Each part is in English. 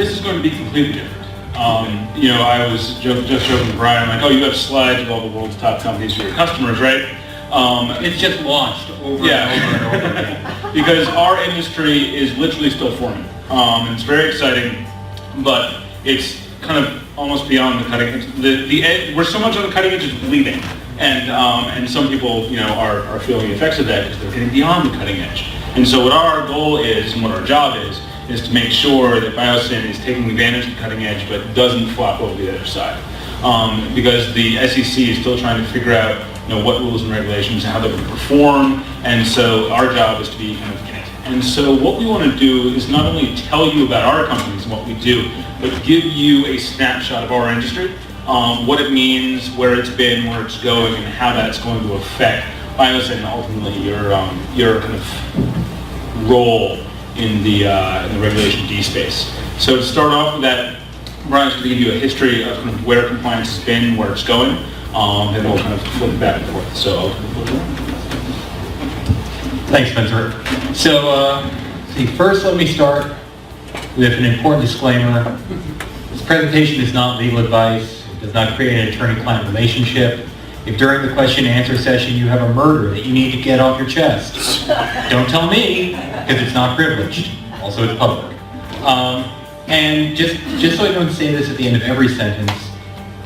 this is going to be completely different. I was just joking with Brian, I'm like, oh, you have slides of all the world's top companies for your customers, right? It's just launched over and over again. Because our industry is literally still forming. And it's very exciting, but it's kind of almost beyond the cutting edge. We're so much on the cutting edge, it's bleeding. And some people, are feeling the effects of that because they're getting beyond the cutting edge. And so what our goal is, and what our job is to make sure that BioSyn is taking advantage of the cutting edge, but doesn't flop over the other side. Because the SEC is still trying to figure out, what rules and regulations and how they're going to perform. And so our job is to be kind of in it. And so what we want to do is not only tell you about our companies and what we do, but give you a snapshot of our industry, what it means, where it's been, where it's going, and how that's going to affect BioSyn and ultimately your kind of role in the Regulation D space. So to start off with that, Brian's going to give you a history of kind of where compliance has been, where it's going, and we'll kind of flip back and forth. So thanks, Spencer. So first let me start with an important disclaimer. This presentation is not legal advice. It does not create an attorney-client relationship. If during the question and answer session you have a murder that you need to get off your chest, don't tell me, because it's not privileged. Also, it's public. And just so I don't say this at the end of every sentence,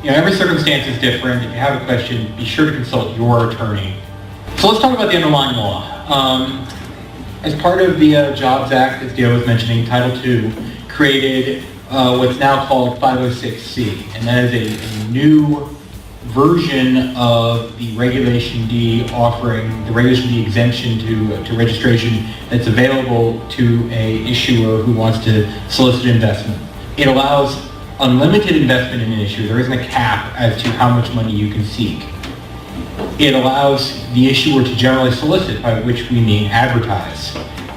every circumstance is different. If you have a question, be sure to consult your attorney. So let's talk about the underlying law. As part of the Jobs Act, as Dale was mentioning, Title II created what's now called 506C, and that is a new version of the Regulation D offering the Regulation D exemption to registration that's available to a issuer who wants to solicit investment. It allows unlimited investment in an issuer. There isn't a cap as to how much money you can seek. It allows the issuer to generally solicit, by which we mean advertise,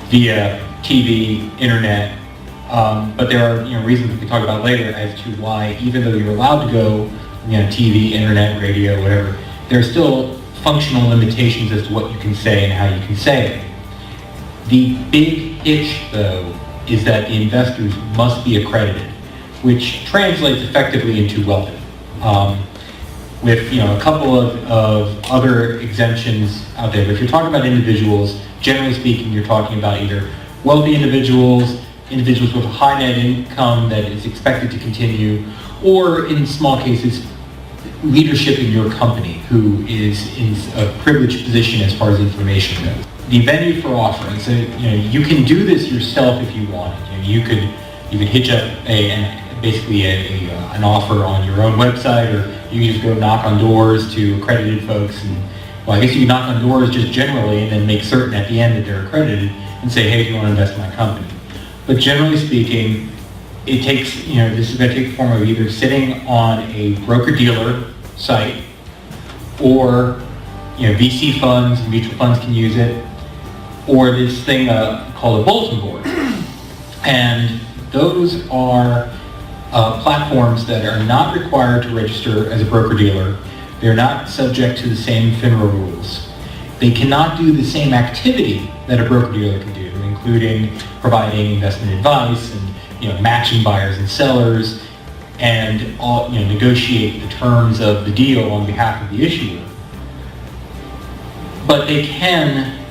via TV, internet, but there are reasons we can talk about later as to why, even though you're allowed to go TV, internet, radio, whatever, there are still functional limitations as to what you can say and how you can say it. The big hitch, though, is that the investors must be accredited, which translates effectively into wealthy. With a couple of other exemptions out there. But if you're talking about individuals, generally speaking, you're talking about either wealthy individuals with a high net income that is expected to continue, or in small cases, leadership in your company who is in a privileged position as far as information goes. The venue for offering, so you can do this yourself if you want. You could hitch up an offer on your own website, or you can just go knock on doors to accredited folks. And I guess you can knock on doors just generally and then make certain at the end that they're accredited and say, hey, do you want to invest in my company? But generally speaking, it takes, this is going to take the form of either sitting on a broker-dealer site, or, VC funds, mutual funds can use it, or this thing called a bulletin board. And those are platforms that are not required to register as a broker-dealer. They're not subject to the same FINRA rules. They cannot do the same activity that a broker-dealer can do, including providing investment advice and matching buyers and sellers, and negotiate the terms of the deal on behalf of the issuer. But they can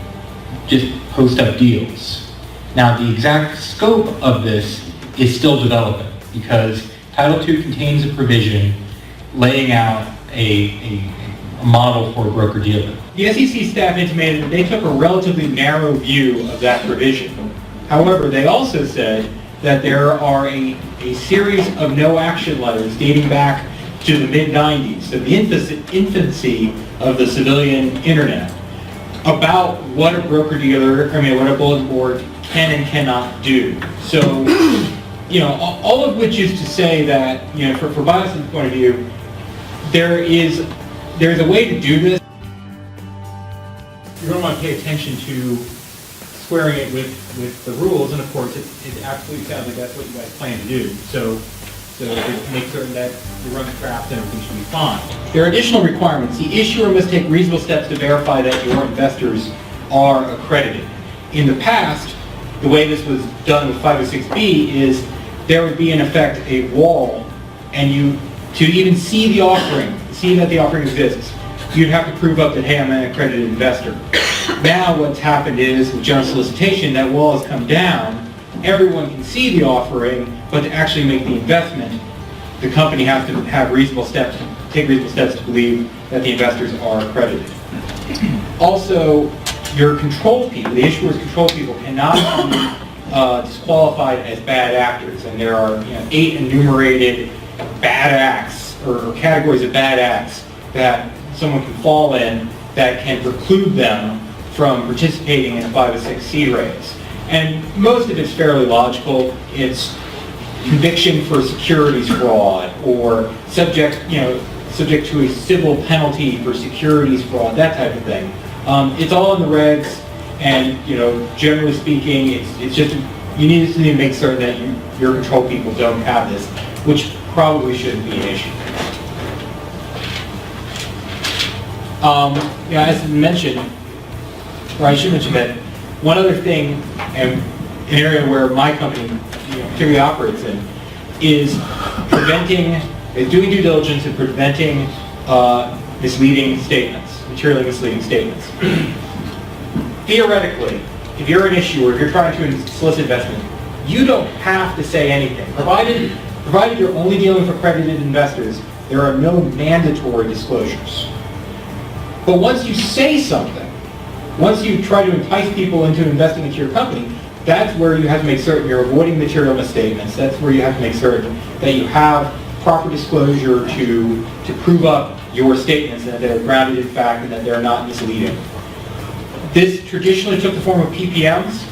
just post up deals. Now, the exact scope of this is still developing, because Title II contains a provision laying out a model for a broker-dealer. The SEC staff intimated that they took a relatively narrow view of that provision. However, they also said that there are a series of no-action letters dating back to the mid-90s, so the infancy of the civilian internet, about what a broker-dealer, what a bulletin board can and cannot do. So, all of which is to say that, for BioSyn's point of view, there's a way to do this. You're going to want to pay attention to squaring it with the rules, and of course it absolutely sounds like that's what you guys plan to do. So make certain that you run the craft and everything should be fine. There are additional requirements. The issuer must take reasonable steps to verify that your investors are accredited. In the past, the way this was done with 506B is there would be in effect a wall, and to even see the offering, see that the offering exists, you'd have to prove up that, hey, I'm an accredited investor. Now what's happened is, with general solicitation, that wall has come down. Everyone can see the offering, but to actually make the investment, the company has to have take reasonable steps to believe that the investors are accredited. Also, your control people, the issuer's control people, cannot be disqualified as bad actors. And there are 8 enumerated bad acts, or categories of bad acts, that someone can fall in that can preclude them from participating in a 506c raise. And most of it's fairly logical. It's conviction for securities fraud, or subject to a civil penalty for securities fraud, that type of thing. It's all in the regs, and generally speaking, it's just you need to make certain that your control people don't have this, which probably shouldn't be an issue. As mentioned, or I should mention that one other thing, and an area where my company particularly operates in, is doing due diligence and preventing misleading statements, materially misleading statements. Theoretically, if you're an issuer, if you're trying to solicit investment, you don't have to say anything. Provided you're only dealing with accredited investors, there are no mandatory disclosures. But once you say something, once you try to entice people into investing into your company, that's where you have to make certain you're avoiding material misstatements. That's where you have to make certain that you have proper disclosure to prove up your statements, and that they're grounded in fact and that they're not misleading. This traditionally took the form of PPMs,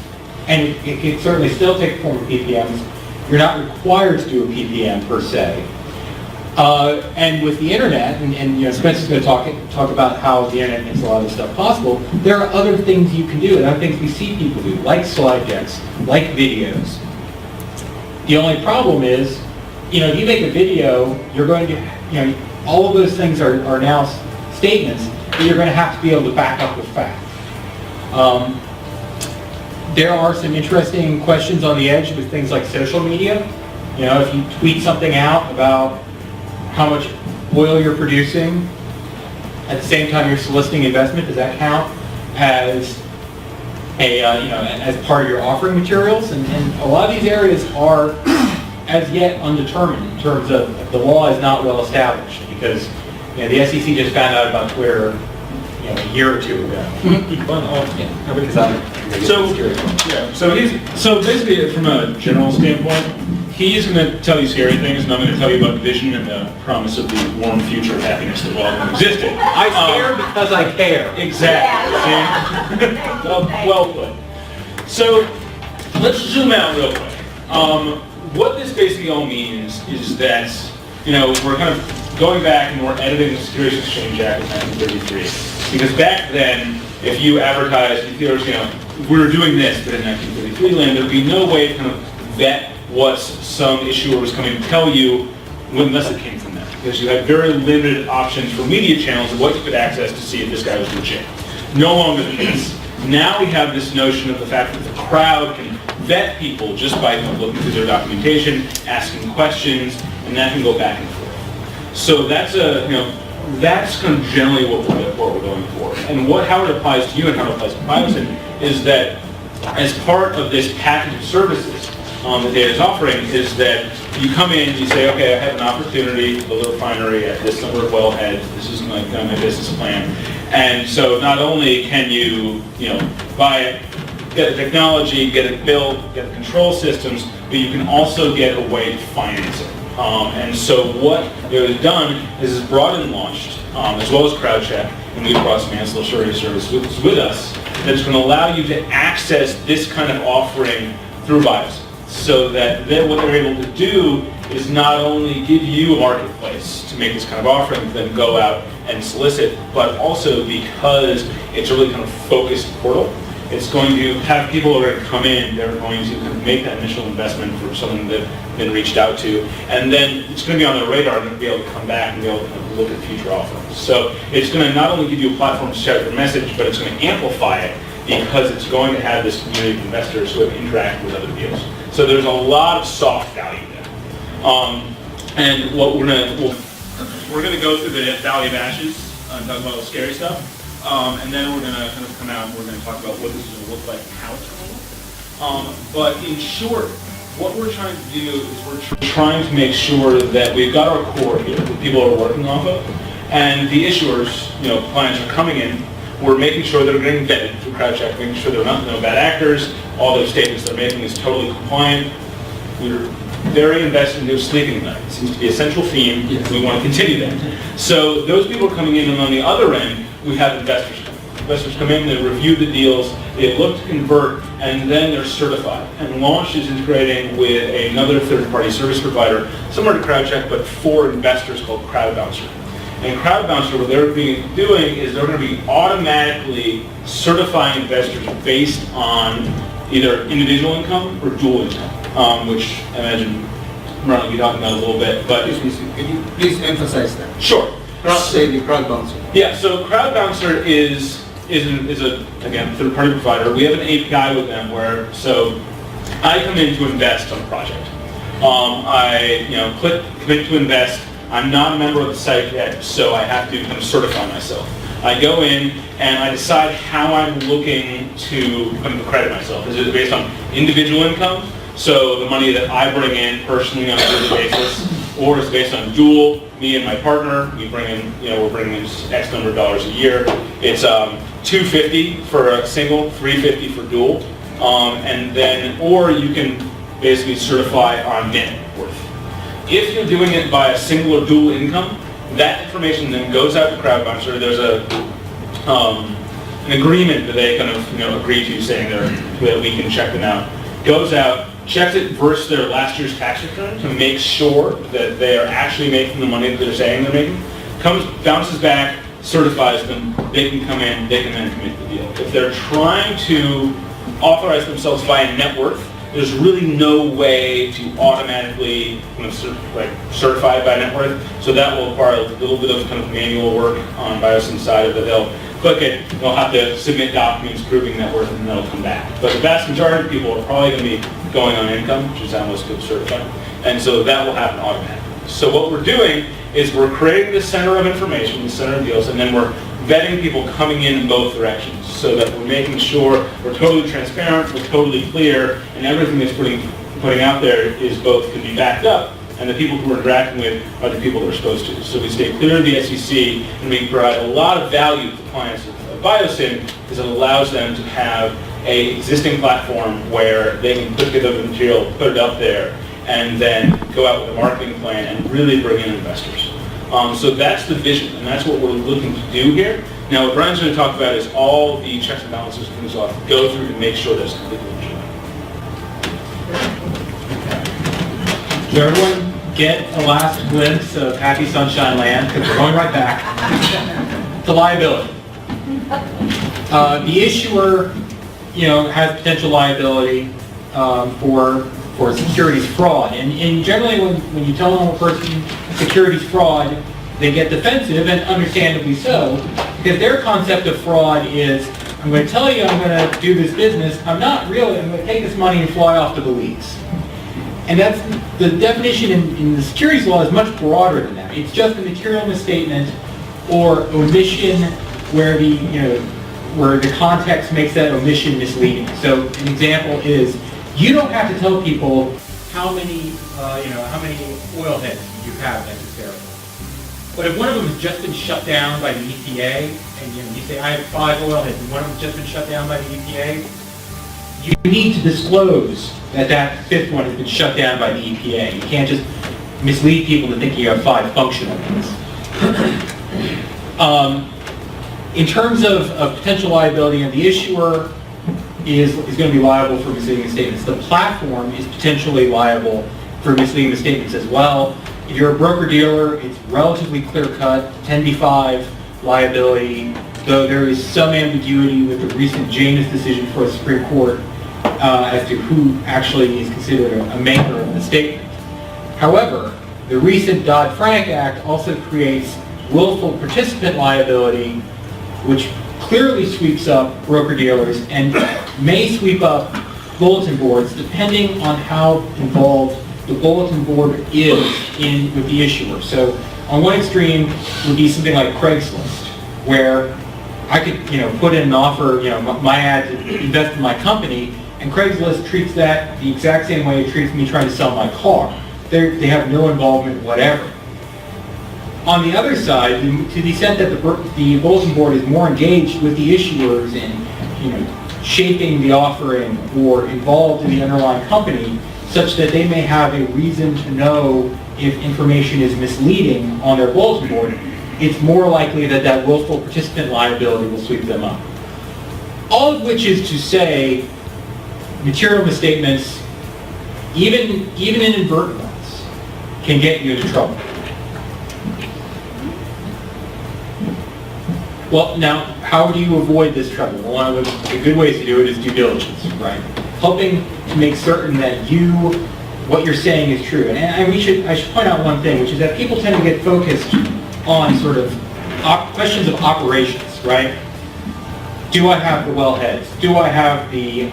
and it can certainly still take the form of PPMs. You're not required to do a PPM per se. And with the internet, and Spencer's going to talk about how the internet makes a lot of this stuff possible, there are other things you can do, and other things we see people do, like slide decks, like videos. The only problem is, if you make a video, you're going to, all of those things are now statements that you're going to have to be able to back up with fact. There are some interesting questions on the edge with things like social media. If you tweet something out about how much oil you're producing, at the same time you're soliciting investment, does that count as as part of your offering materials? And a lot of these areas are as yet undetermined in terms of the law is not well established, because the SEC just found out about Twitter a year or two ago. So basically, from a general standpoint, he's going to tell you scary things, and I'm going to tell you about vision and the promise of the warm future of happiness that will all existed. I care because I care. Exactly. Well put. So let's zoom out real quick. What this basically all means is that we're kind of going back and we're editing the Securities Exchange Act of 1933. Because back then, if you advertised, if there was, we were doing this, but in 1933 land, there'd be no way to kind of vet what some issuer was coming to tell you unless it came from them. Because you had very limited options for media channels of what you could access to see if this guy was legit. No longer the case. Now we have this notion of the fact that the crowd can vet people just by looking through their documentation, asking questions, and that can go back and forth. So that's that's kind of generally what we're going for. And how it applies to you and how it applies to BioSyn is that as part of this package of services that data is offering is that you come in, you say, okay, I have an opportunity to build a refinery at this number of wellheads. This is my business plan. And so not only can you, buy it, get the technology, get it built, get the control systems, but you can also get a way to finance it. And so what is done is brought in Launched, as well as CrowdCheck, and we've brought some ancillary services with us that's going to allow you to access this kind of offering through BioSyn. So that what they're able to do is not only give you a marketplace to make this kind of offering, then go out and solicit, but also because it's a really kind of focused portal, it's going to have people who are going to come in, they're going to kind of make that initial investment for someone that they've been reached out to, and then it's going to be on their radar and be able to come back and be able to kind of look at future offerings. So it's going to not only give you a platform to share your message, but it's going to amplify it because it's going to have this community of investors who have interacted with other deals. So there's a lot of soft value there. And what we're gonna go through the Valley of Ashes and talk about all the scary stuff, and then we're gonna kind of come out and we're gonna talk about what this is gonna look like and how it's gonna look. But in short, what we're trying to do is we're trying to make sure that we've got our core here that people are working off of, and the issuers, clients are coming in. We're making sure they're getting vetted through CrowdCheck, making sure there are no bad actors. All those statements they're making is totally compliant. We're very invested in sleeping at night. It seems to be a central theme. Yes. We want to continue that. So those people are coming in, and on the other end, we have investors come. Investors come in, they review the deals, they look to convert, and then they're certified. And Launcht is integrating with another third-party service provider, similar to CrowdCheck, but for investors called CrowdBouncer. And CrowdBouncer, what they're doing is they're going to be automatically certifying investors based on either individual income or dual income, which I imagine Ron will be talking about a little bit. But Can you please emphasize that? Sure. Say the CrowdBouncer. Yeah. So CrowdBouncer is a again third-party provider. We have an API with them where I come in to invest on a project. I click commit to invest. I'm not a member of the site yet, so I have to kind of certify myself. I go in and I decide how I'm looking to kind of accredit myself. Is it based on individual income, so the money that I bring in personally on a daily basis, or is it based on dual? Me and my partner, we're bringing in X number of dollars a year. It's $250 for a single, $350 for dual, and then or you can basically certify on net worth. If you're doing it by a single or dual income, that information then goes out to CrowdBouncer. There's an agreement that they kind of agree to, saying that we can check them out. Goes out, checks it versus their last year's tax return to make sure that they are actually making the money that they're saying they're making. Bounces back, certifies them. They can come in. They can then commit the deal. If they're trying to authorize themselves via net worth, there's really no way to automatically certify by net worth, so that will require a little bit of kind of manual work on BioSyn side of it. They'll click it, they'll have to submit documents proving net worth, and then they'll come back. But the vast majority of people are probably going to be going on income, which is how most people certify, and so that will happen automatically. So what we're doing is we're creating the center of information, the center of deals, and then we're vetting people coming in both directions, so that we're making sure we're totally transparent, we're totally clear, and everything that's putting out there is both can be backed up, and the people who we're interacting with are the people that are supposed to. So we stay clear of the SEC, and we provide a lot of value to the clients of BioSyn, because it allows them to have an existing platform where they can put together the material, put it up there, and then go out with a marketing plan and really bring in investors. So that's the vision, and that's what we're looking to do here. Now, what Brian's going to talk about is all the checks and balances things we'll have to go through to make sure that's completely legitimate. So everyone get a last glimpse of Happy Sunshine Land, because we're going right back to liability. The issuer, has potential liability for securities fraud, and generally when you tell a person securities fraud, they get defensive, and understandably so, because their concept of fraud is, I'm going to tell you I'm going to do this business, I'm not really, I'm going to take this money and fly off to Belize. And that's, the definition in the securities law is much broader than that. It's just a material misstatement or omission where the context makes that omission misleading. So an example is, you don't have to tell people how many oil heads you have necessarily. But if one of them has just been shut down by the EPA, and you say, I have 5 oil heads, and one of them has just been shut down by the EPA, you need to disclose that 5th one has been shut down by the EPA. You can't just mislead people into thinking you have 5 functional ones. In terms of potential liability, and the issuer is going to be liable for misleading statements. The platform is potentially liable for misleading statements as well. If you're a broker-dealer, it's relatively clear-cut, 10b-5 liability, though there is some ambiguity with the recent Janus decision for the Supreme Court as to who actually is considered a maker of the statement. However, the recent Dodd-Frank Act also creates willful participant liability, which clearly sweeps up broker-dealers and may sweep up bulletin boards depending on how involved the bulletin board is with the issuer. So on one extreme would be something like Craigslist, where I could, put in an offer, my ad to invest in my company, and Craigslist treats that the exact same way it treats me trying to sell my car. They have no involvement whatever. On the other side, to the extent that the bulletin board is more engaged with the issuers in, shaping the offering or involved in the underlying company, such that they may have a reason to know if information is misleading on their bulletin board, it's more likely that willful participant liability will sweep them up. All of which is to say, material misstatements, even inadvertent ones, can get you into trouble. Well, now, how do you avoid this trouble? Well, one of the good ways to do it is due diligence, right? Helping to make certain that what you're saying is true. And I should point out one thing, which is that people tend to get focused on sort of questions of operations, right? Do I have the wellheads? Do I have the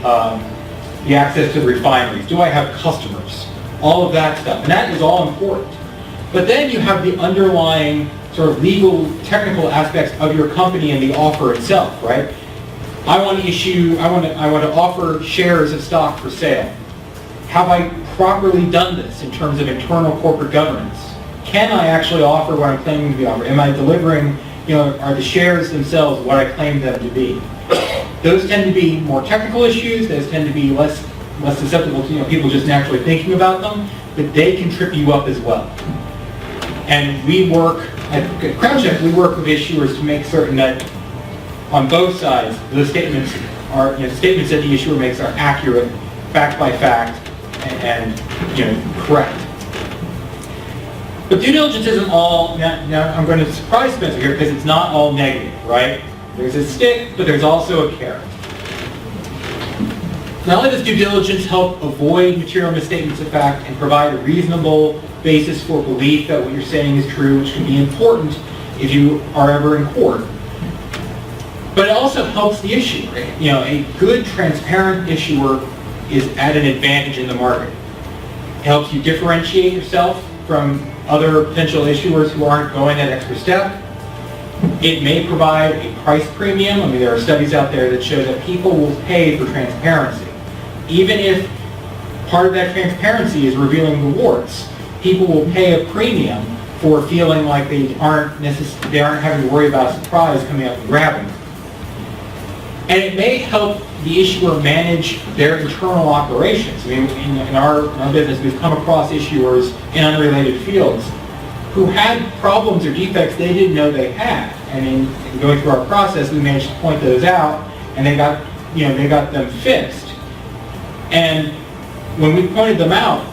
access to the refineries? Do I have customers? All of that stuff, and that is all important. But then you have the underlying sort of legal, technical aspects of your company and the offer itself, right? I want to offer shares of stock for sale. Have I properly done this in terms of internal corporate governance? Can I actually offer what I'm claiming to be offered? Am I delivering, are the shares themselves what I claim them to be? Those tend to be more technical issues. Those tend to be less susceptible to people just naturally thinking about them, but they can trip you up as well. And we work, at CrowdCheck, we work with issuers to make certain that on both sides, those statements are, statements that the issuer makes are accurate, fact by fact, and correct. But due diligence isn't all, now I'm going to surprise Spencer here because it's not all negative, right? There's a stick, but there's also a carrot. Not only does due diligence help avoid material misstatements of fact and provide a reasonable basis for belief that what you're saying is true, which can be important if you are ever in court, but it also helps the issuer. A good, transparent issuer is at an advantage in the market. It helps you differentiate yourself from other potential issuers who aren't going that extra step. It may provide a price premium. I mean, there are studies out there that show that people will pay for transparency. Even if part of that transparency is revealing the warts, people will pay a premium for feeling like they aren't having to worry about a surprise coming up and grabbing them. And it may help the issuer manage their internal operations. I mean, in our business, we've come across issuers in unrelated fields who had problems or defects they didn't know they had. And in going through our process, we managed to point those out, and they got them fixed. And when we pointed them out,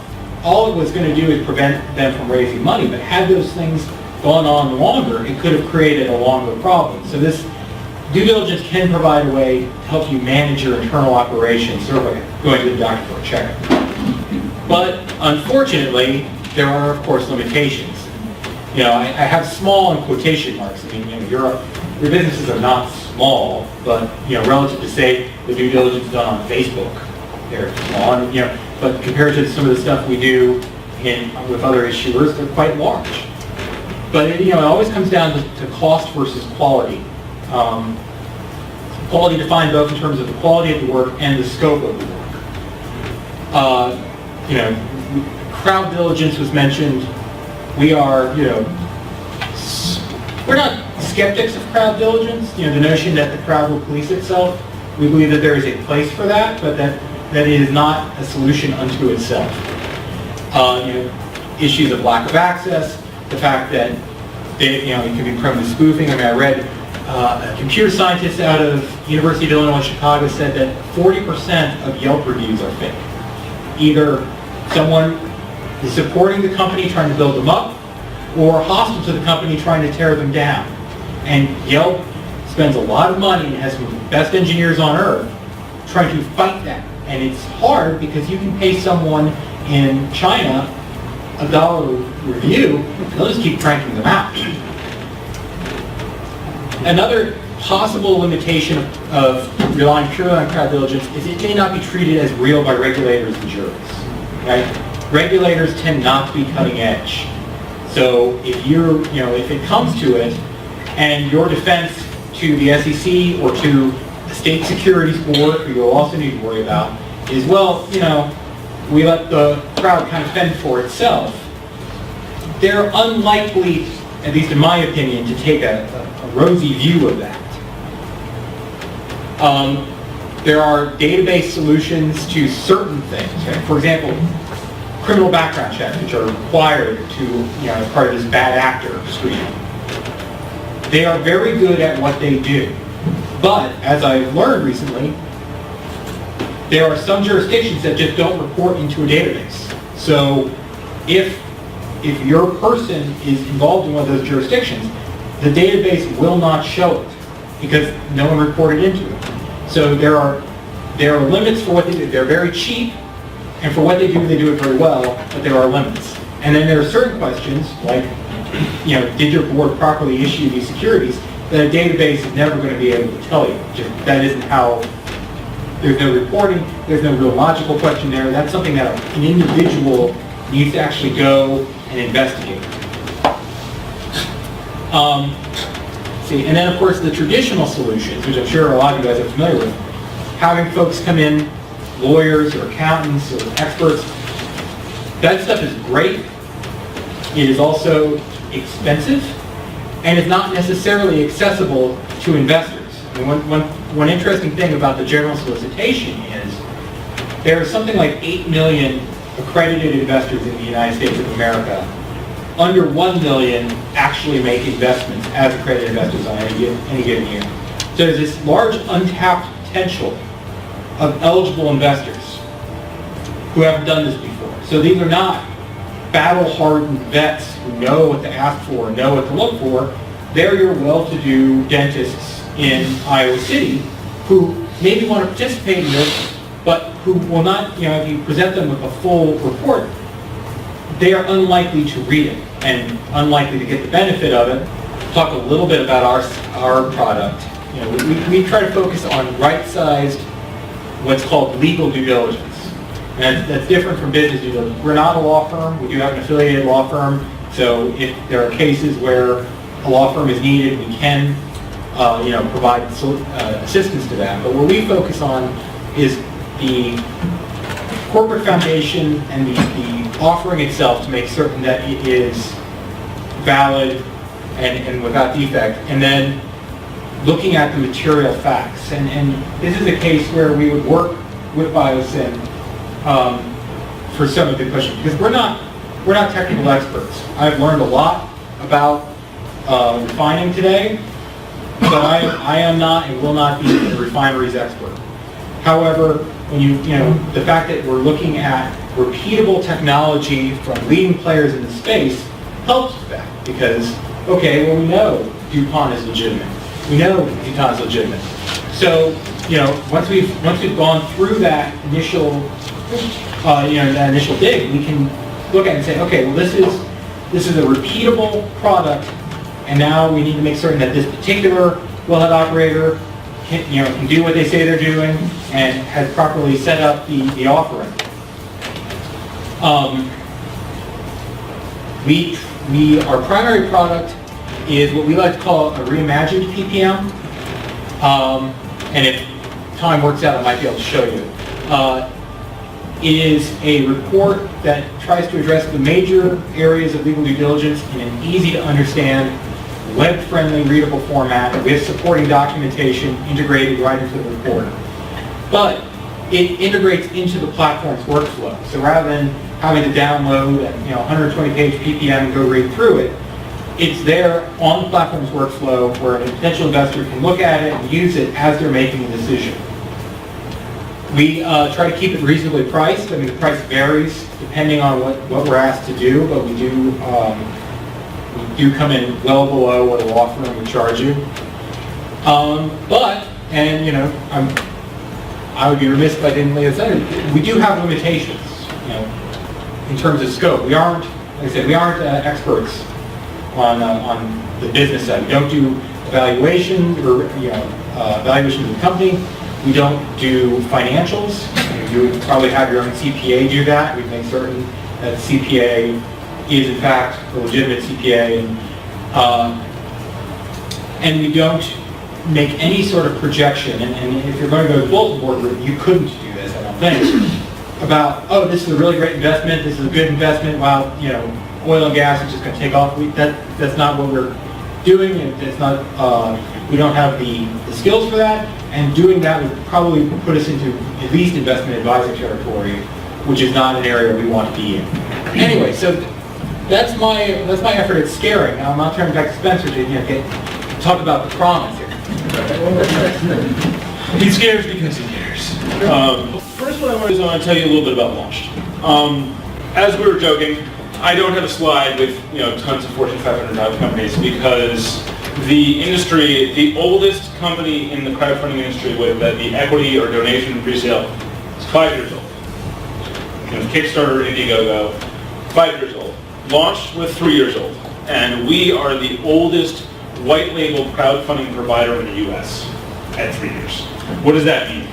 all it was going to do is prevent them from raising money. But had those things gone on longer, it could have created a longer problem. So this due diligence can provide a way to help you manage your internal operations, sort of like going to the doctor for a checkup. But unfortunately, there are, of course, limitations. I have small in quotation marks. I mean, your businesses are not small, but relative to, say, the due diligence done on Facebook, they're small. But compared to some of the stuff we do with other issuers, they're quite large. But it always comes down to cost versus quality. Quality defined both in terms of the quality of the work and the scope of the work. Crowd diligence was mentioned. We are, we're not skeptics of crowd diligence. The notion that the crowd will police itself, we believe that there is a place for that, but that it is not a solution unto itself. Issues of lack of access, the fact that it can be prone to spoofing. I mean, I read a computer scientist out of University of Illinois Chicago said that 40% of Yelp reviews are fake. Either someone is supporting the company trying to build them up, or hostile to the company trying to tear them down. And Yelp spends a lot of money and has some of the best engineers on earth trying to fight that. And it's hard because you can pay someone in China $1 review, they'll just keep cranking them out. Another possible limitation of relying purely on crowd diligence is it may not be treated as real by regulators and juries, right? Regulators tend not to be cutting edge. So if if it comes to it, and your defense to the SEC or to the State Securities Board, who you'll also need to worry about, is, well, we let the crowd kind of fend for itself, they're unlikely, at least in my opinion, to take a rosy view of that. There are database solutions to certain things. Right? For example, criminal background checks, which are required to, as part of this bad actor screening. They are very good at what they do. But, as I've learned recently, there are some jurisdictions that just don't report into a database. So, if your person is involved in one of those jurisdictions, the database will not show it because no one reported into it. So there are limits for what they do. They're very cheap, and for what they do it very well, but there are limits. And then there are certain questions, like, did your board properly issue these securities, that a database is never going to be able to tell you. That isn't how, there's no reporting, there's no real logical question there. That's something that an individual needs to actually go and investigate. And then of course the traditional solutions, which I'm sure a lot of you guys are familiar with, having folks come in, lawyers or accountants or experts, that stuff is great. It is also expensive, and it's not necessarily accessible to investors. One interesting thing about the general solicitation is there are something like 8 million accredited investors in the United States of America. Under 1 million actually make investments as accredited investors on any given year. So there's this large untapped potential of eligible investors who haven't done this before. So these are not battle-hardened vets who know what to ask for and know what to look for. They're your well-to-do dentists in Iowa City who maybe want to participate in this, but who will not, if you present them with a full report, they are unlikely to read it and unlikely to get the benefit of it. Talk a little bit about our product. We try to focus on right-sized, what's called legal due diligence. And that's different from business due diligence. We're not a law firm. We do have an affiliated law firm. So if there are cases where a law firm is needed, we can provide assistance to that. But what we focus on is the corporate foundation and the offering itself to make certain that it is valid and without defect, and then looking at the material facts. And this is a case where we would work with BioSyn for some of the questions, because we're not technical experts. I've learned a lot about refining today, but I am not and will not be the refineries expert. However, when the fact that we're looking at repeatable technology from leading players in the space helps with that, because, okay, well, we know DuPont is legitimate. We know DuPont is legitimate. So, once we've gone through that initial, that initial dig, we can look at it and say, okay, well, this is a repeatable product, and now we need to make certain that this particular wellhead operator can do what they say they're doing and has properly set up the offering. Our primary product is what we like to call a reimagined PPM, and if time works out, I might be able to show you. It is a report that tries to address the major areas of legal due diligence in an easy to understand, web-friendly, readable format with supporting documentation integrated right into the report. But it integrates into the platform's workflow. So rather than having to download a 120-page PPM and go read through it, it's there on the platform's workflow where a potential investor can look at it and use it as they're making a decision. We try to keep it reasonably priced. I mean, the price varies depending on what we're asked to do, but we do come in well below what a law firm would charge you. I would be remiss if I didn't lay this out. We do have limitations, in terms of scope. We aren't, like I said, experts on the business side. We don't do valuation or valuation of the company. We don't do financials. You would probably have your own CPA do that. We make certain that the CPA is in fact a legitimate CPA, and we don't make any sort of projection. And if you're going to go to the bulletin board route, you couldn't do this, I don't think. About, oh, this is a really great investment. This is a good investment. Wow, oil and gas is just going to take off. That's not what we're doing. It's not. We don't have the skills for that. And doing that would probably put us into at least investment advisor territory, which is not an area we want to be in. Anyway, so that's my effort at scaring. Now I'm not turning back to Spencer to talk about the promise here. He scares because he cares. First, what I want to tell you a little bit about Launcht. As we were joking, I don't have a slide with tons of Fortune 500 companies because the industry, the oldest company in the crowdfunding industry with the equity or donation and pre-sale is 5 years old. Kickstarter, Indiegogo, 5 years old. Launcht was 3 years old, and we are the oldest white label crowdfunding provider in the U.S. at 3 years. What does that mean?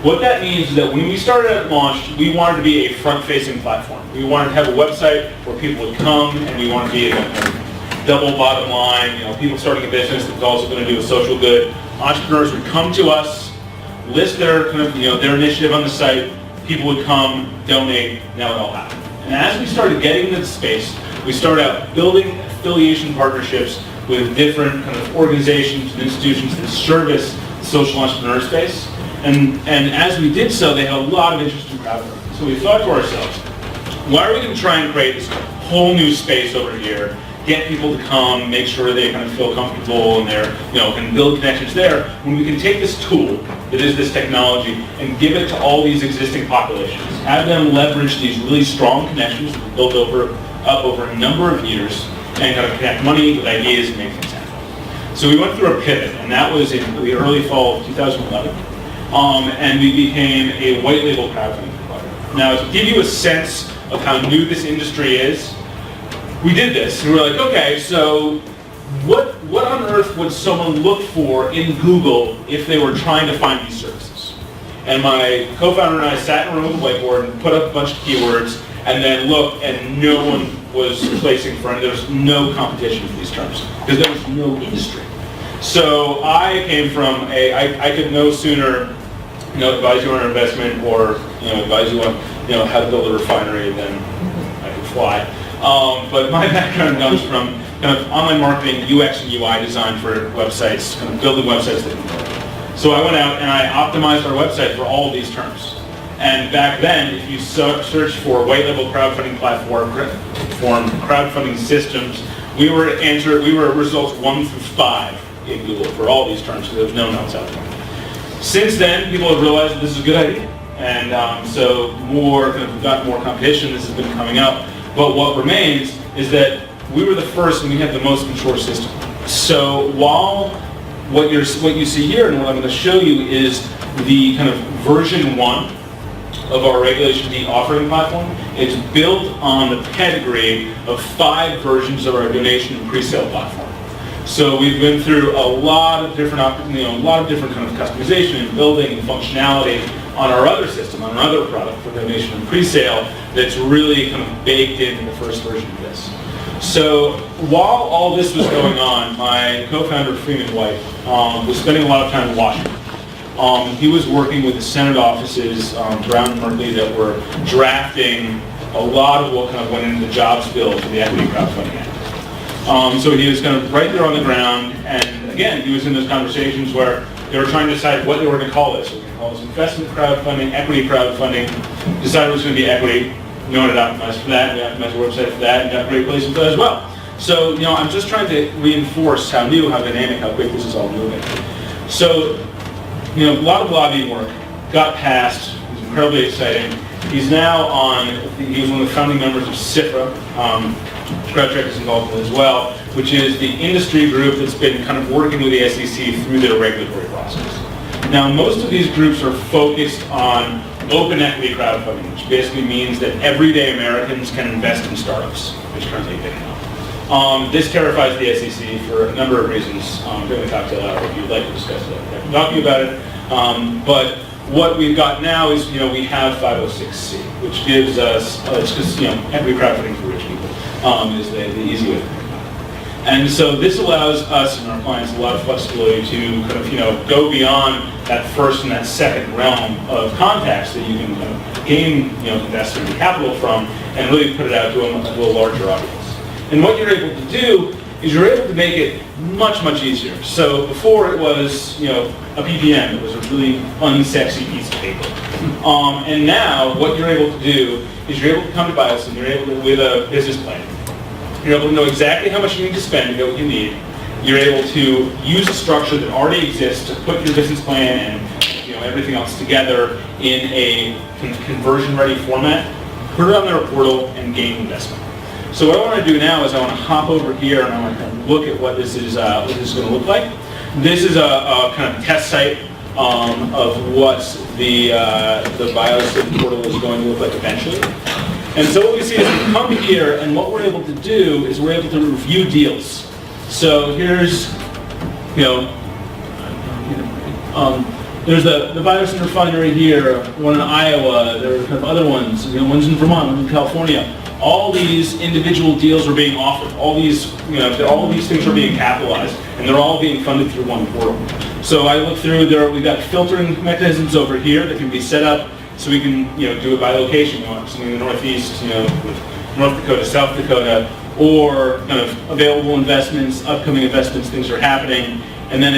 What that means is that when we started at Launcht, we wanted to be a front-facing platform. We wanted to have a website where people would come, and we wanted to be a double bottom line. People starting a business that was also going to do a social good. Entrepreneurs would come to us, list their their initiative on the site. People would come, donate. Now it all happened. And as we started getting into the space, we started out building affiliation partnerships with different kind of organizations and institutions that service the social entrepreneur space. And as we did so, they had a lot of interest in crowdfunding. So we thought to ourselves, why are we going to try and create this whole new space over here, get people to come, make sure they kind of feel comfortable and they're, can build connections there, when we can take this tool that is this technology and give it to all these existing populations, have them leverage these really strong connections that we've built up over a number of years and kind of connect money with ideas and make things happen. So we went through a pivot, and that was in the early fall of 2011. And we became a white label crowdfunding provider. Now, to give you a sense of how new this industry is, we did this. And we were like, okay, so what on earth would someone look for in Google if they were trying to find these services? And my co-founder and I sat in a room with a whiteboard and put up a bunch of keywords and then looked, and no one was placing for it. There was no competition for these terms because there was no industry. So I came from I could no sooner advise you on an investment or advise you on how to build a refinery than I could fly. But my background comes from kind of online marketing, UX and UI design for websites, kind of building websites that can work. So I went out and I optimized our website for all of these terms. And back then, if you search for white label crowdfunding platform, crowdfunding systems, we were results 1 through 5 in Google for all these terms, so there was no one else out there. Since then, people have realized that this is a good idea, and so we've got more competition. This has been coming up, but what remains is that we were the first, and we have the most mature system. So while what you see here, and what I'm going to show you, is the kind of version 1 of our Regulation D offering platform. It's built on the pedigree of 5 versions of our donation and pre-sale platform. So we've been through a lot of different, kind of customization and building and functionality on our other system, on our other product for donation and pre-sale that's really kind of baked into the first version of this. So while all this was going on, my co-founder Freeman White was spending a lot of time in Washington. He was working with the Senate offices, Brown and Merkley, that were drafting a lot of what kind of went into the jobs bill for the Equity Crowdfunding Act. So he was kind of right there on the ground, and again, he was in those conversations where they were trying to decide what they were going to call this. So we can call this investment crowdfunding, equity crowdfunding, decided it was going to be equity. We wanted to optimize for that, we optimized our website for that, and got great places for that as well. So, I'm just trying to reinforce how new, how dynamic, how quick this is all moving. So, a lot of lobbying work got passed. It was incredibly exciting. He was one of the founding members of CIFRA. CrowdCheck is involved with it as well, which is the industry group that's been kind of working with the SEC through their regulatory process. Now, most of these groups are focused on open equity crowdfunding, which basically means that everyday Americans can invest in startups, which currently they cannot. This terrifies the SEC for a number of reasons. During the cocktail hour, if you'd like to discuss it, I can talk to you about it. But what we've got now is, we have 506C, which gives us, it's just, equity crowdfunding for rich people is the easy way to think about it. And so this allows us and our clients a lot of flexibility to kind of, go beyond that first and that second realm of contacts that you can kind of gain, investment capital from and really put it out to a larger audience. And what you're able to do is you're able to make it much, much easier. So before it was, a PPM, it was a really unsexy piece of paper. And now what you're able to do is you're able to come to BioSyn, you're able to, with a business plan, you're able to know exactly how much you need to spend to get what you need. You're able to use a structure that already exists to put your business plan and everything else together in a conversion-ready format, put it on their portal, and gain investment. So what I want to do now is I want to hop over here and I want to kind of look at what this is going to look like. This is a kind of test site of what the BioSyn portal is going to look like eventually. And so what we see is we come here, and what we're able to do is we're able to review deals. So here's, there's the BioSyn refinery here, one in Iowa, there are kind of other ones, one's in Vermont, one in California. All these individual deals are being offered. All these, all these things are being capitalized, and they're all being funded through one portal. So I look through there. We've got filtering mechanisms over here that can be set up, so we can, do it by location. You want something in the Northeast, with North Dakota, South Dakota, or kind of available investments, upcoming investments, things are happening. And then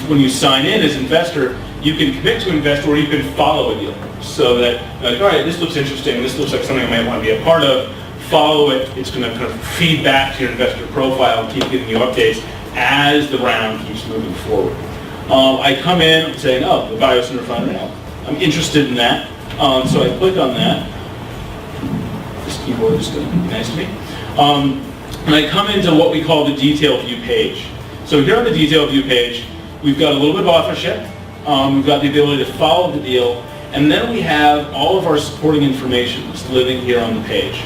when you sign in as investor, you can commit to invest or you can follow a deal. So that, all right, this looks interesting, this looks like something I might want to be a part of, follow it, it's going to kind of feed back to your investor profile and keep giving you updates as the round keeps moving forward. I come in and saying, the BioSyn refinery, I'm interested in that, so I click on that. This keyboard is going to be nice to me. And I come into what we call the detail view page. So here on the detail view page, we've got a little bit of authorship, we've got the ability to follow the deal, and then we have all of our supporting information that's living here on the page.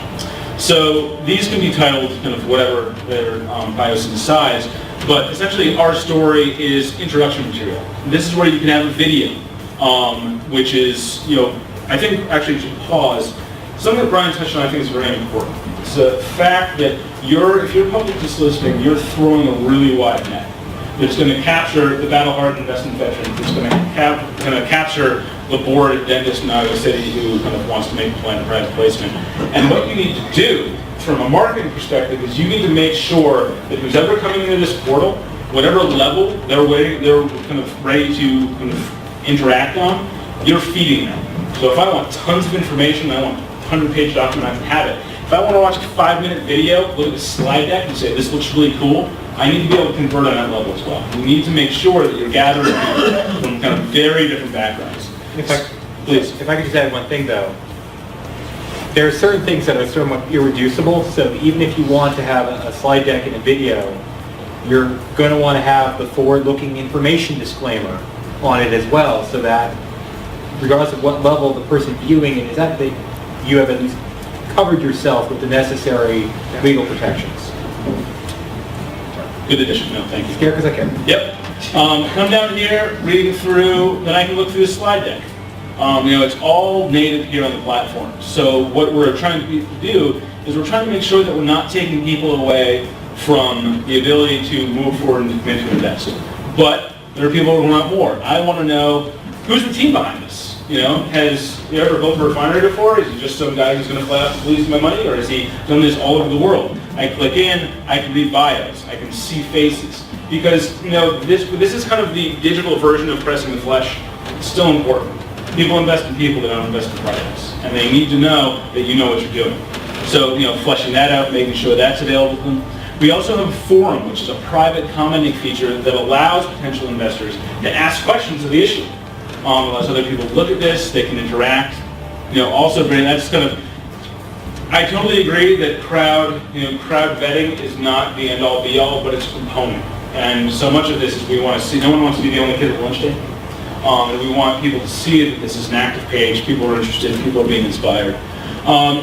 So these can be titled kind of whatever their BioSyn size, but essentially our story is introduction material. This is where you can have a video, which is, I think actually should pause. Something that Brian touched on I think is very important. It's the fact that if you're publicly soliciting, you're throwing a really wide net. It's going to capture the battle-hardened investment veteran. It's going to capture the bored dentist in Iowa City who kind of wants to make a plan of private placement. And what you need to do from a marketing perspective is you need to make sure that who's ever coming into this portal, whatever level they're kind of ready to kind of interact on, you're feeding them. So if I want tons of information, I want a 100-page document, I can have it. If I want to watch a 5-minute video, look at the slide deck and say, this looks really cool, I need to be able to convert on that level as well. You need to make sure that you're gathering from kind of very different backgrounds. Please. If I could just add one thing though. There are certain things that are somewhat irreducible, so even if you want to have a slide deck and a video, you're going to want to have the forward-looking information disclaimer on it as well, so that regardless of what level the person viewing it is at, you have at least covered yourself with the necessary legal protections. Good addition. No, thank you. Scared because I care. Yep. Come down here, reading through, then I can look through the slide deck. It's all native here on the platform. So what we're trying to do is we're trying to make sure that we're not taking people away from the ability to move forward and commit to invest. But there are people who want more. I want to know who's the team behind this. Has he ever built a refinery before? Is he just some guy who's going to flat out squeeze my money, or has he done this all over the world? I click in, I can read bios, I can see faces, because this is kind of the digital version of pressing the flesh. It's still important. People invest in people, they don't invest in projects, and they need to know that you know what you're doing. So fleshing that out, making sure that's available to them. We also have a forum, which is a private commenting feature that allows potential investors to ask questions of the issue. Allows other people to look at this, they can interact. Also bring that's kind of. I totally agree that crowd vetting is not the end-all be-all, but it's a component. And so much of this is we want to see. No one wants to be the only kid at lunch day. And we want people to see that this is an active page. People are interested. People are being inspired.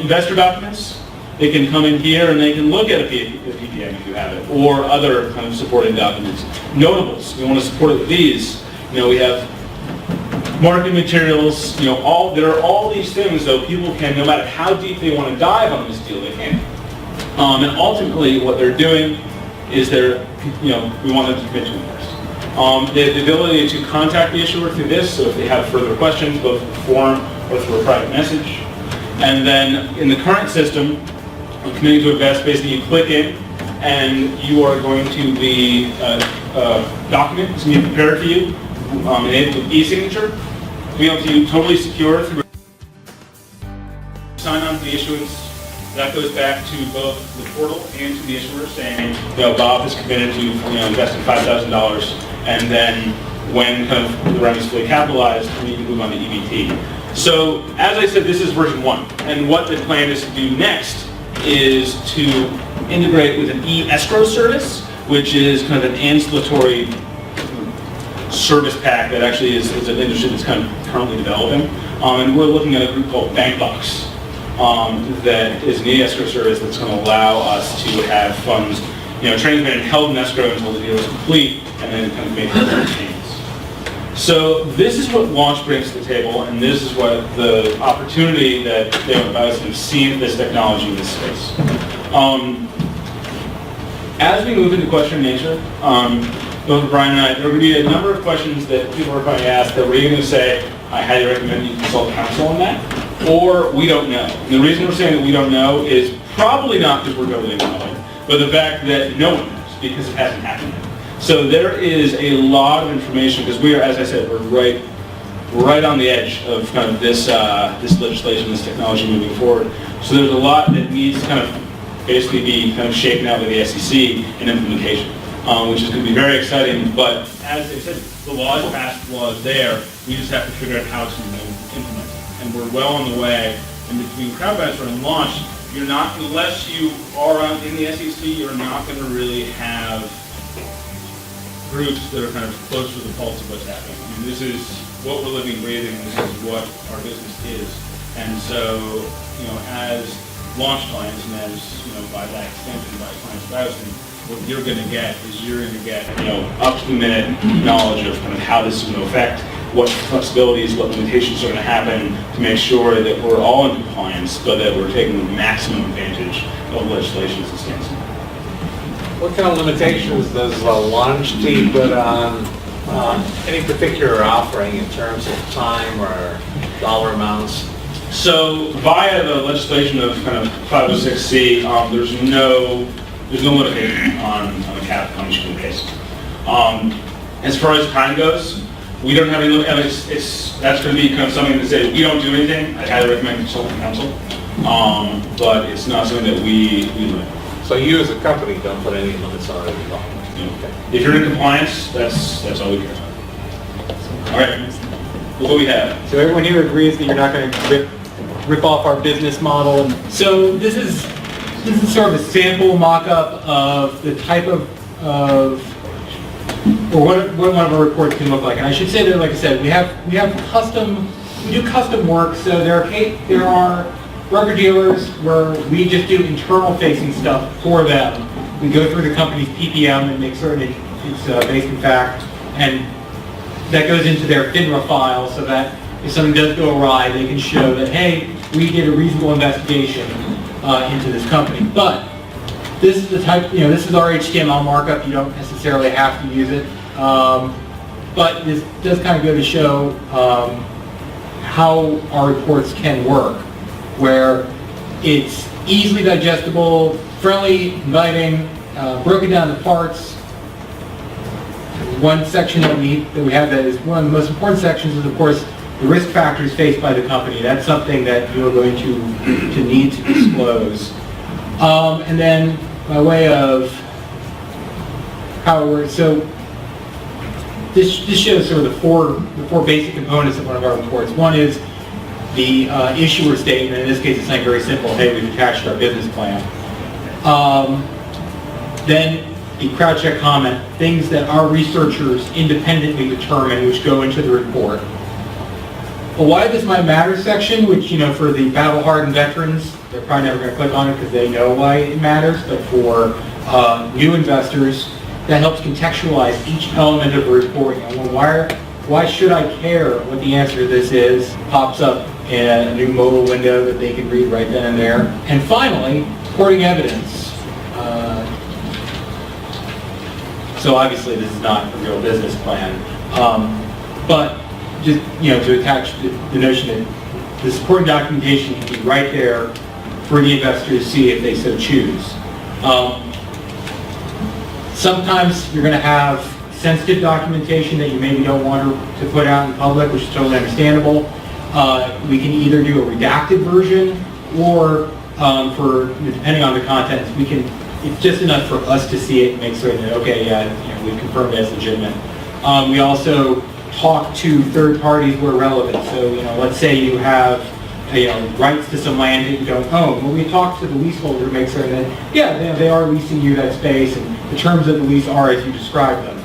Investor documents. they can come in here and they can look at a PPM if you have it, or other kind of supporting documents. Notables, we want to support it with these. We have marketing materials, there are all these things, so people can, no matter how deep they want to dive on this deal, they can. And ultimately, what they're doing is we want them to commit to it first. The ability to contact the issuer through this, so if they have further questions, both through the form or through a private message. And then in the current system, committing to invest, basically you click in, and you are going to the document that's going to be prepared for you, enabled with e-signature, be able to totally secure through sign on to the issuance. That goes back to both the portal and to the issuer saying, Bob is committed to investing $5,000, and then when kind of the round is fully capitalized, we can move on to EBT. So as I said, this is version 1, and what the plan is to do next is to integrate with an e-escrow service, which is kind of an ancillary service pack that actually is an industry that's kind of currently developing. And we're looking at a group called BankBox that is an e-escrow service that's going to allow us to have funds, transmitted and held in escrow until the deal is complete, and then kind of make the payments. So this is what Launch brings to the table, and this is what the opportunity that BioSyn have seen this technology in this space. As we move into question and answer, both Brian and I, there are going to be a number of questions that people are going to ask that we're either going to say, I highly recommend you consult counsel on that, or we don't know. And the reason we're saying that we don't know is probably not because we're totally ignorant, but the fact that no one knows because it hasn't happened yet. So there is a lot of information because we are, as I said, we're right on the edge of kind of this legislation, this technology moving forward. So there's a lot that needs to kind of basically be kind of shaken out by the SEC in implementation. Which is going to be very exciting, but as I said, the law is passed, the law is there, we just have to figure out how to implement it. And we're well on the way, and between CrowdCheck and Launcht, you're not, unless you are in the SEC, you're not going to really have groups that are kind of close to the pulse of what's happening. I mean, this is what we're living, breathing, this is what our business is. And so, as Launch clients, and as, by that extension, by clients of BioSyn, what you're going to get is you're going to get, up-to-the-minute knowledge of kind of how this is going to affect, what flexibilities, what limitations are going to happen to make sure that we're all in compliance, but that we're taking the maximum advantage of legislation as it stands. What kind of limitations does LaunchtCrowdCheck team put on any particular offering in terms of time or dollar amounts? So via the legislation of kind of 506C, there's no limitation on the cap how much you can raise. As far as time goes, we don't have any limit. That's going to be kind of something to say we don't do anything. I highly recommend consulting counsel, but it's not something that we limit. So you as a company don't put any limits on it at all? Okay. If you're in compliance, that's all we care about. All right, look what we have. So everyone here agrees that you're not going to rip off our business model. So this is sort of a sample mock-up of the type of or what one of our reports can look like. And I should say that, like I said, we do custom work. So there are broker-dealers where we just do internal-facing stuff for them. We go through the company's PPM and make certain it's based in fact, and that goes into their FINRA file so that if something does go awry, they can show that, hey, we did a reasonable investigation into this company. But this is the type, this is our HTML markup. You don't necessarily have to use it. But this does kind of go to show how our reports can work, where it's easily digestible, friendly, inviting, broken down to parts. One section that we have that is one of the most important sections is, of course, the risk factors faced by the company. That's something that you're going to need to disclose. And then by way of how it works, so this shows sort of the four basic components of one of our reports. One is the issuer statement. In this case, it's something very simple. Hey, we've attached our business plan. Then the CrowdCheck comment, things that our researchers independently determine, which go into the report. a why this might matter section, which, for the battle-hardened veterans, they're probably never going to click on it because they know why it matters, but for new investors, that helps contextualize each element of a report. Why should I care what the answer to this is? Pops up in a new mobile window that they can read right then and there. And finally, supporting evidence. So obviously this is not a real business plan, but just to attach the notion that the supporting documentation can be right there for the investor to see if they so choose. Sometimes you're going to have sensitive documentation that you maybe don't want to put out in public, which is totally understandable. We can either do a redacted version, or depending on the contents, it's just enough for us to see it and make certain that, okay, yeah, we've confirmed it as legitimate. We also talk to third parties where relevant. So, let's say you have rights to some land that you don't own. When we talk to the leaseholder to make certain that, yeah, they are leasing you that space and the terms of the lease are as you describe them.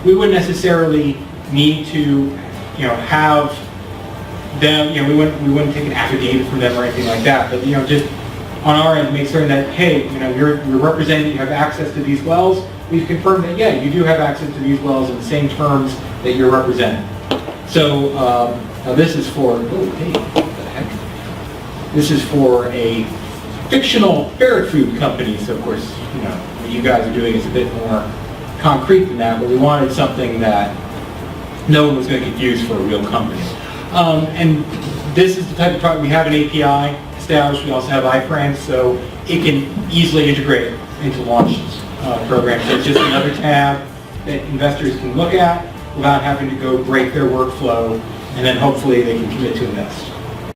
We wouldn't necessarily need to, have them, we wouldn't take an affidavit from them or anything like that, but, just on our end, make certain that, hey, you're representing that you have access to these wells. We've confirmed that, yeah, you do have access to these wells in the same terms that you're representing. So, now this is for, this is for a fictional ferret food company. So, of course, what you guys are doing is a bit more concrete than that, but we wanted something that no one was going to confuse for a real company. And this is the type of product, we have an API established, we also have iFrame, so it can easily integrate into Launcht's program. So it's just another tab that investors can look at without having to go break their workflow, and then hopefully they can commit to invest.